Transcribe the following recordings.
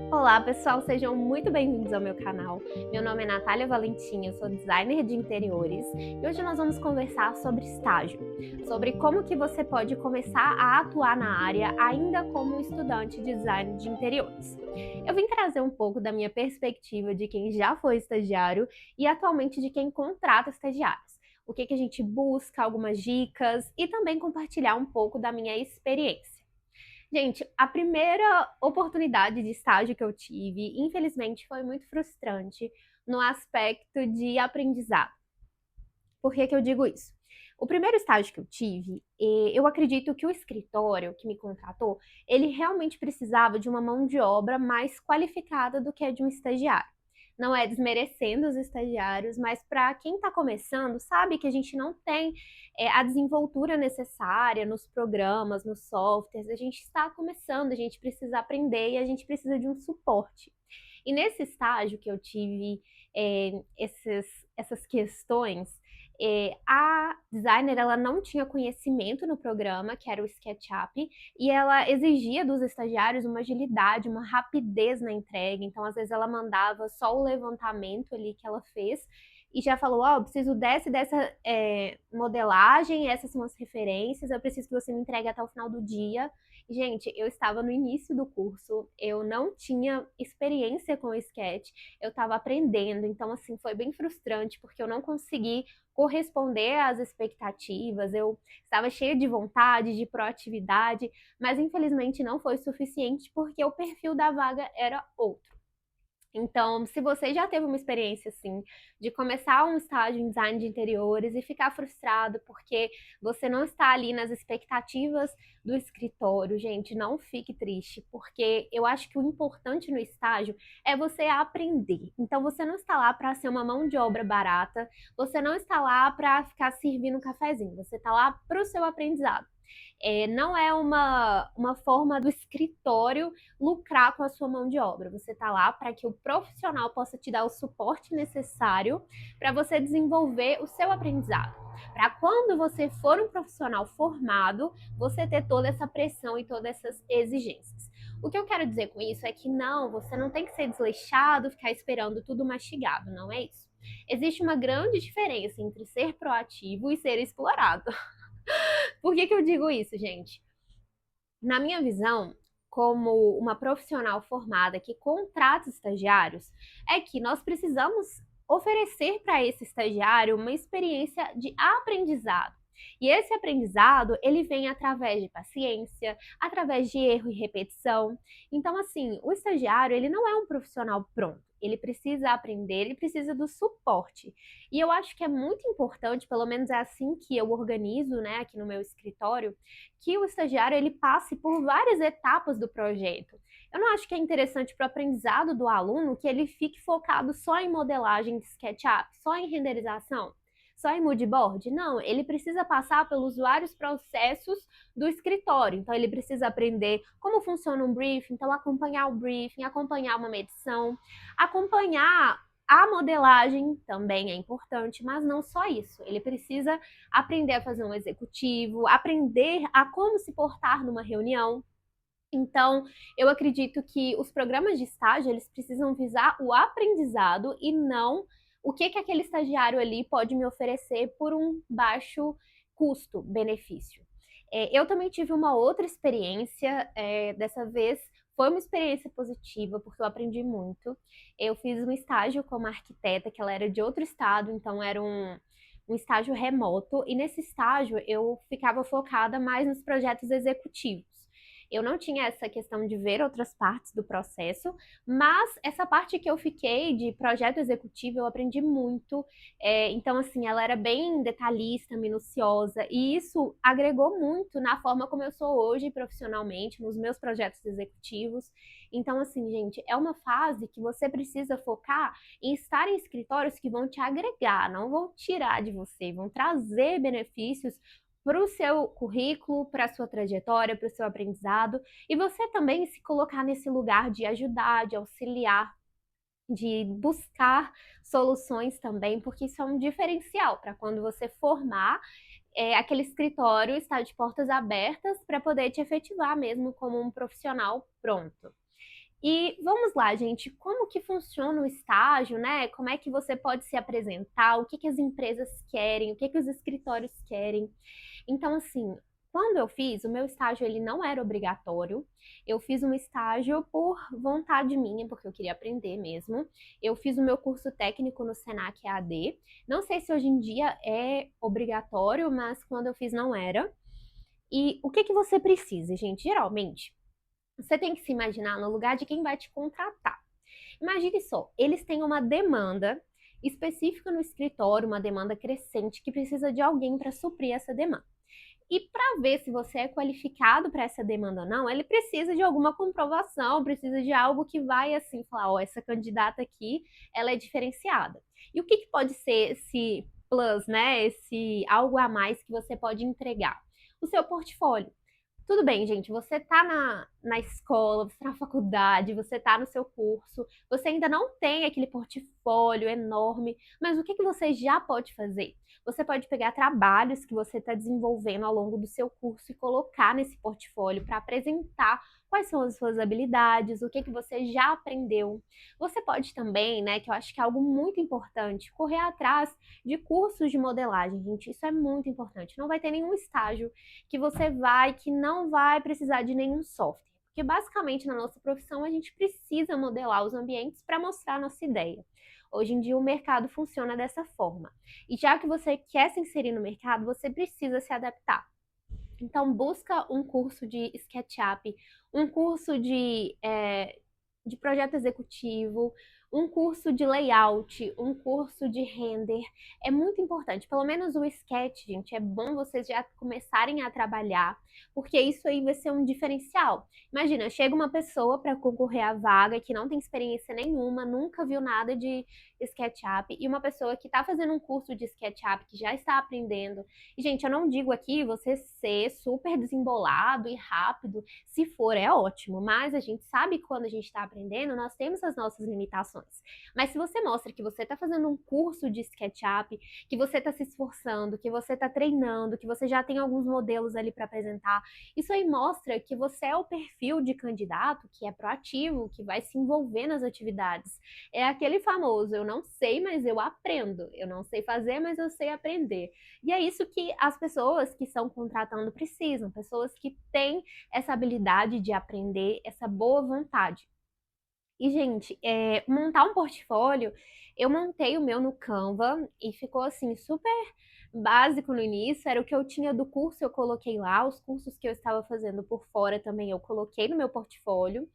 Olá pessoal, sejam muito bem-vindos ao meu canal. Meu nome é Natália Valentim, eu sou designer de interiores e hoje nós vamos conversar sobre estágio, sobre como que você pode começar a atuar na área ainda como estudante de design de interiores. Eu vim trazer um pouco da minha perspectiva de quem já foi estagiário e atualmente de quem contrata estagiários. O que que a gente busca, algumas dicas e também compartilhar um pouco da minha experiência. Gente, a primeira oportunidade de estágio que eu tive, infelizmente, foi muito frustrante no aspecto de aprendizado. Por que que eu digo isso? O primeiro estágio que eu tive, eu acredito que o escritório que me contratou, ele realmente precisava de uma mão de obra mais qualificada do que a de um estagiário. Não é desmerecendo os estagiários, mas para quem está começando, sabe que a gente não tem a desenvoltura necessária nos programas, nos softwares, a gente está começando, a gente precisa aprender e a gente precisa de um suporte. E nesse estágio que eu tive essas questões, a designer ela não tinha conhecimento no programa, que era o SketchUp, e ela exigia dos estagiários uma agilidade, uma rapidez na entrega. Então, às vezes, ela mandava só o levantamento ali que ela fez e já falou: Ó, eu preciso dessa modelagem, essas são as referências, eu preciso que você me entregue até o final do dia. Gente, eu estava no início do curso, eu não tinha experiência com o sketch, eu estava aprendendo, então assim, foi bem frustrante porque eu não consegui corresponder às expectativas, eu estava cheia de vontade, de proatividade, mas infelizmente não foi suficiente porque o perfil da vaga era outro. Então, se você já teve uma experiência assim, de começar um estágio em design de interiores e ficar frustrado porque você não está ali nas expectativas do escritório, gente, não fique triste, porque eu acho que o importante no estágio é você aprender. Então, você não está lá para ser uma mão de obra barata, você não está lá para ficar servindo um cafezinho, você está lá para o seu aprendizado. Não é uma forma do escritório lucrar com a sua mão de obra. Você está lá para que o profissional possa te dar o suporte necessário para você desenvolver o seu aprendizado. Para quando você for um profissional formado, você ter toda essa pressão e todas essas exigências. O que eu quero dizer com isso é que não, você não tem que ser desleixado, ficar esperando tudo mastigado, não é isso. Existe uma grande diferença entre ser proativo e ser explorado. Por que que eu digo isso, gente? Na minha visão, como uma profissional formada que contrata estagiários, é que nós precisamos oferecer para esse estagiário uma experiência de aprendizado. E esse aprendizado, ele vem através de paciência, através de erro e repetição. Então, assim, o estagiário, ele não é um profissional pronto. Ele precisa aprender, ele precisa do suporte. E eu acho que é muito importante, pelo menos é assim que eu organizo, né, aqui no meu escritório, que o estagiário ele passe por várias etapas do projeto. Eu não acho que é interessante para o aprendizado do aluno que ele fique focado só em modelagem de SketchUp, só em renderização, só em moodboard. Não, ele precisa passar pelos vários processos do escritório. Então, ele precisa aprender como funciona um briefing, então acompanhar o briefing, acompanhar uma medição, acompanhar a modelagem também é importante, mas não só isso. Ele precisa aprender a fazer um executivo, aprender a como se portar numa reunião. Então, eu acredito que os programas de estágio, eles precisam visar o aprendizado e não o que que aquele estagiário ali pode me oferecer por um baixo custo-benefício. Eu também tive uma outra experiência, dessa vez foi uma experiência positiva, porque eu aprendi muito. Eu fiz um estágio como arquiteta, que ela era de outro estado, então era um estágio remoto, e nesse estágio eu ficava focada mais nos projetos executivos. Eu não tinha essa questão de ver outras partes do processo, mas essa parte que eu fiquei de projeto executivo eu aprendi muito. Então, assim, ela era bem detalhista, minuciosa, e isso agregou muito na forma como eu sou hoje profissionalmente, nos meus projetos executivos. Então, assim, gente, é uma fase que você precisa focar em estar em escritórios que vão te agregar, não vão tirar de você, vão trazer benefícios para o seu currículo, para a sua trajetória, para o seu aprendizado, e você também se colocar nesse lugar de ajudar, de auxiliar, de buscar soluções também, porque isso é um diferencial para quando você formar, aquele escritório está de portas abertas para poder te efetivar mesmo como um profissional pronto. E vamos lá, gente, como que funciona o estágio, né? Como é que você pode se apresentar? O que que as empresas querem? O que que os escritórios querem? Então, assim, quando eu fiz, o meu estágio ele não era obrigatório. Eu fiz um estágio por vontade minha, porque eu queria aprender mesmo. Eu fiz o meu curso técnico no Senac EAD. Não sei se hoje em dia é obrigatório, mas quando eu fiz não era. E o que que você precisa, gente? Geralmente, você tem que se imaginar no lugar de quem vai te contratar. Imagine só, eles têm uma demanda específica no escritório, uma demanda crescente que precisa de alguém para suprir essa demanda. E para ver se você é qualificado para essa demanda ou não, ele precisa de alguma comprovação, precisa de algo que vai assim falar, ó, essa candidata aqui, ela é diferenciada. E o que, que pode ser esse plus, né? Esse algo a mais que você pode entregar? O seu portfólio. Tudo bem, gente, você tá na escola, você tá na faculdade, você tá no seu curso, você ainda não tem aquele portfólio enorme, mas o que que você já pode fazer? Você pode pegar trabalhos que você está desenvolvendo ao longo do seu curso e colocar nesse portfólio para apresentar quais são as suas habilidades, o que que você já aprendeu. Você pode também, né, que eu acho que é algo muito importante, correr atrás de cursos de modelagem, gente, isso é muito importante. Não vai ter nenhum estágio que você vai, que não vai precisar de nenhum software. Porque basicamente na nossa profissão a gente precisa modelar os ambientes para mostrar a nossa ideia. Hoje em dia o mercado funciona dessa forma. E já que você quer se inserir no mercado, você precisa se adaptar. Então busca um curso de SketchUp, um curso de projeto executivo, um curso de layout, um curso de render. É muito importante. Pelo menos o sketch, gente, é bom vocês já começarem a trabalhar, porque isso aí vai ser um diferencial. Imagina, chega uma pessoa para concorrer à vaga que não tem experiência nenhuma, nunca viu nada de SketchUp, e uma pessoa que está fazendo um curso de SketchUp, que já está aprendendo. E, gente, eu não digo aqui você ser super desembolado e rápido. Se for, é ótimo, mas a gente sabe que quando a gente está aprendendo, nós temos as nossas limitações. Mas se você mostra que você está fazendo um curso de SketchUp, que você está se esforçando, que você está treinando, que você já tem alguns modelos ali para apresentar, isso aí mostra que você é o perfil de candidato que é proativo, que vai se envolver nas atividades. É aquele famoso, eu não sei, mas eu aprendo. Eu não sei fazer, mas eu sei aprender. E é isso que as pessoas que estão contratando precisam, pessoas que têm essa habilidade de aprender, essa boa vontade. E, gente, montar um portfólio, eu montei o meu no Canva e ficou assim super básico no início, era o que eu tinha do curso, eu coloquei lá, os cursos que eu estava fazendo por fora também eu coloquei no meu portfólio.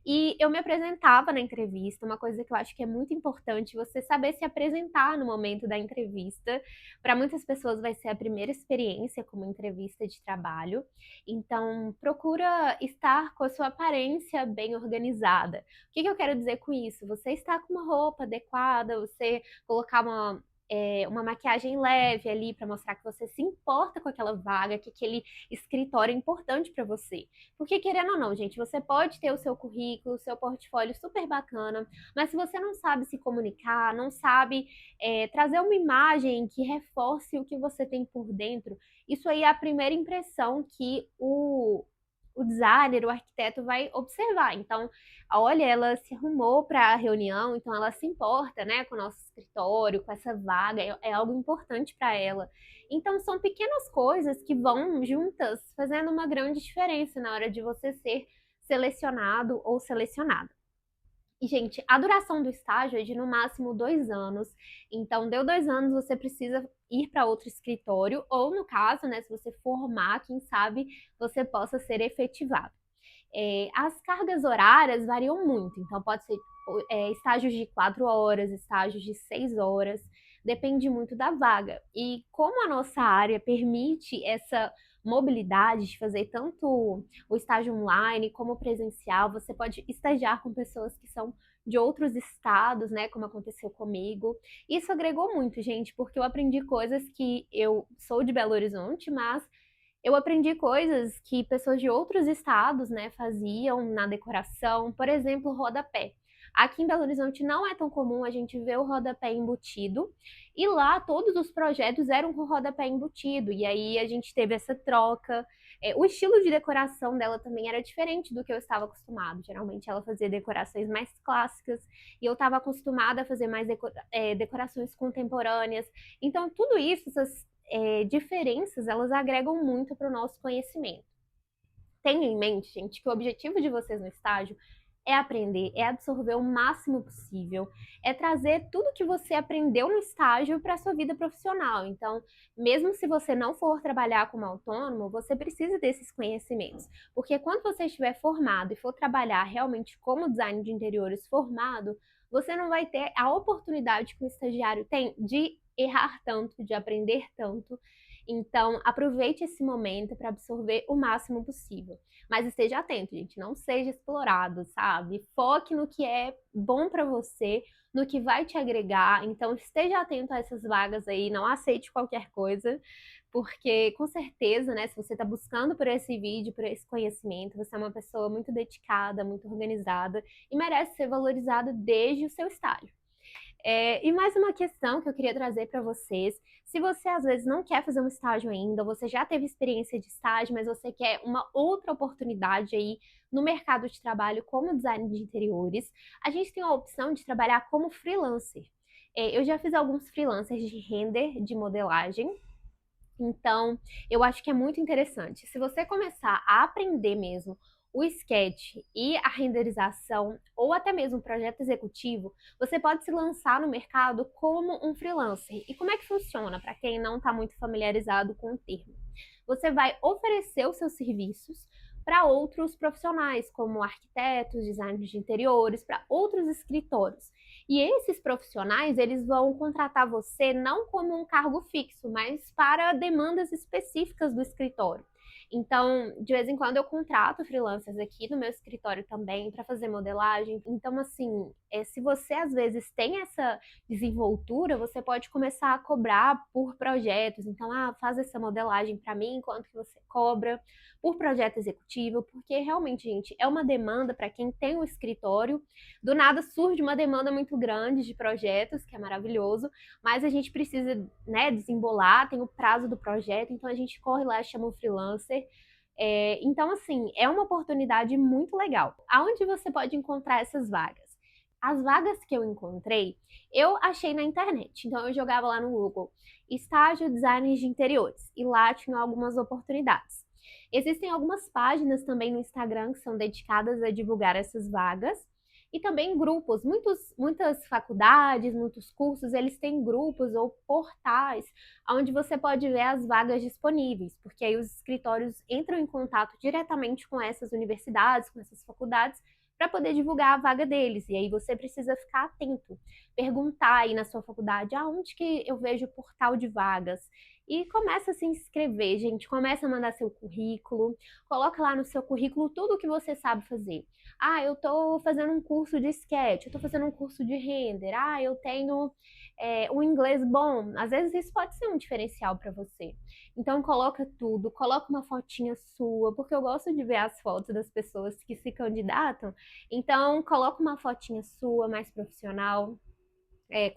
E eu me apresentava na entrevista, uma coisa que eu acho que é muito importante, você saber se apresentar no momento da entrevista. Para muitas pessoas vai ser a primeira experiência como entrevista de trabalho, então procura estar com a sua aparência bem organizada. O que que eu quero dizer com isso? Você está com uma roupa adequada, você colocar uma maquiagem leve ali para mostrar que você se importa com aquela vaga, que aquele escritório é importante para você. Porque, querendo ou não, gente, você pode ter o seu currículo, o seu portfólio super bacana, mas se você não sabe se comunicar, não sabe trazer uma imagem que reforce o que você tem por dentro, isso aí é a primeira impressão que o designer, o arquiteto vai observar. Então, olha, ela se arrumou para a reunião, então ela se importa, né, com o nosso escritório, com essa vaga, é algo importante para ela. Então, são pequenas coisas que vão juntas fazendo uma grande diferença na hora de você ser selecionado ou selecionada. E, gente, a duração do estágio é de no máximo 2 anos. Então, deu 2 anos, você precisa ir para outro escritório, ou no caso, né, se você formar, quem sabe você possa ser efetivado. As cargas horárias variam muito, então pode ser estágios de 4 horas, estágios de 6 horas, depende muito da vaga. E como a nossa área permite essa mobilidade de fazer tanto o estágio online como presencial, você pode estagiar com pessoas que são de outros estados, né, como aconteceu comigo. Isso agregou muito, gente, porque eu aprendi coisas que eu sou de Belo Horizonte, mas eu aprendi coisas que pessoas de outros estados, né, faziam na decoração, por exemplo, rodapé. Aqui em Belo Horizonte não é tão comum a gente ver o rodapé embutido, e lá todos os projetos eram com rodapé embutido, e aí a gente teve essa troca. O estilo de decoração dela também era diferente do que eu estava acostumado. Geralmente ela fazia decorações mais clássicas e eu estava acostumada a fazer mais decorações contemporâneas. Então, tudo isso, essas diferenças, elas agregam muito para o nosso conhecimento. Tenha em mente, gente, que o objetivo de vocês no estágio é aprender, é absorver o máximo possível, é trazer tudo que você aprendeu no estágio para a sua vida profissional. Então, mesmo se você não for trabalhar como autônomo, você precisa desses conhecimentos, porque quando você estiver formado e for trabalhar realmente como design de interiores formado, você não vai ter a oportunidade que o estagiário tem de errar tanto, de aprender tanto. Então, aproveite esse momento para absorver o máximo possível. Mas esteja atento, gente, não seja explorado, sabe? Foque no que é bom para você, no que vai te agregar. Então, esteja atento a essas vagas aí, não aceite qualquer coisa, porque com certeza, né, se você está buscando por esse vídeo, por esse conhecimento, você é uma pessoa muito dedicada, muito organizada e merece ser valorizada desde o seu estágio. E mais uma questão que eu queria trazer para vocês: se você às vezes não quer fazer um estágio ainda, você já teve experiência de estágio, mas você quer uma outra oportunidade aí no mercado de trabalho como design de interiores, a gente tem a opção de trabalhar como freelancer. Eu já fiz alguns freelancers de render, de modelagem, então, eu acho que é muito interessante. Se você começar a aprender mesmo o sketch e a renderização, ou até mesmo o projeto executivo, você pode se lançar no mercado como um freelancer. E como é que funciona, para quem não está muito familiarizado com o termo? Você vai oferecer os seus serviços para outros profissionais, como arquitetos, designers de interiores, para outros escritórios. E esses profissionais, eles vão contratar você não como um cargo fixo, mas para demandas específicas do escritório. Então, de vez em quando eu contrato freelancers aqui no meu escritório também para fazer modelagem. Então, assim, se você às vezes tem essa desenvoltura, você pode começar a cobrar por projetos. Então, faz essa modelagem para mim, quanto que você cobra por projeto executivo, porque realmente, gente, é uma demanda para quem tem um escritório. Do nada surge uma demanda muito grande de projetos, que é maravilhoso, mas a gente precisa, né, desembolar, tem o prazo do projeto, então a gente corre lá, chama um freelancer. Então, assim, é uma oportunidade muito legal. Aonde você pode encontrar essas vagas? As vagas que eu encontrei, eu achei na internet. Então, eu jogava lá no Google estágio design de interiores e lá tinha algumas oportunidades. Existem algumas páginas também no Instagram que são dedicadas a divulgar essas vagas. E também grupos, muitas faculdades, muitos cursos, eles têm grupos ou portais onde você pode ver as vagas disponíveis, porque aí os escritórios entram em contato diretamente com essas universidades, com essas faculdades, para poder divulgar a vaga deles. E aí você precisa ficar atento, perguntar aí na sua faculdade, aonde que eu vejo o portal de vagas? E começa a se inscrever, gente, começa a mandar seu currículo, coloca lá no seu currículo tudo o que você sabe fazer. Eu tô fazendo um curso de sketch, eu tô fazendo um curso de render, eu tenho um inglês bom. Às vezes isso pode ser um diferencial para você. Então coloca tudo, coloca uma fotinha sua, porque eu gosto de ver as fotos das pessoas que se candidatam. Então coloca uma fotinha sua, mais profissional,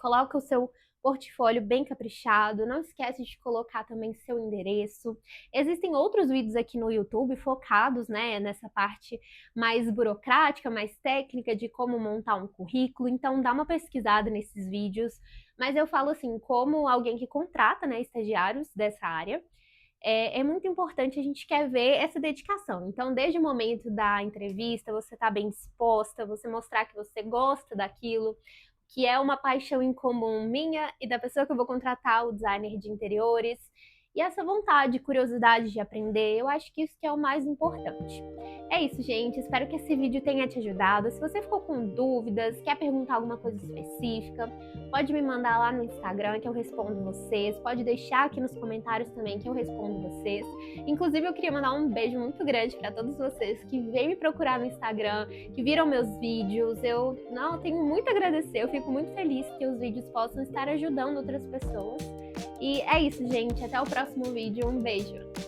coloca o seu portfólio bem caprichado, não esquece de colocar também seu endereço. Existem outros vídeos aqui no YouTube focados, né, nessa parte mais burocrática, mais técnica de como montar um currículo, então dá uma pesquisada nesses vídeos. Mas eu falo assim, como alguém que contrata, né, estagiários dessa área, é muito importante, a gente quer ver essa dedicação. Então, desde o momento da entrevista, você tá bem disposta, você mostrar que você gosta daquilo, que é uma paixão em comum minha e da pessoa que eu vou contratar, o designer de interiores. E essa vontade, curiosidade de aprender, eu acho que isso que é o mais importante. É isso, gente. Espero que esse vídeo tenha te ajudado. Se você ficou com dúvidas, quer perguntar alguma coisa específica, pode me mandar lá no Instagram que eu respondo vocês. Pode deixar aqui nos comentários também que eu respondo vocês. Inclusive, eu queria mandar um beijo muito grande para todos vocês que vêm me procurar no Instagram, que viram meus vídeos. Eu tenho muito a agradecer. Eu fico muito feliz que os vídeos possam estar ajudando outras pessoas. E é isso, gente. Até o próximo vídeo. Um beijo!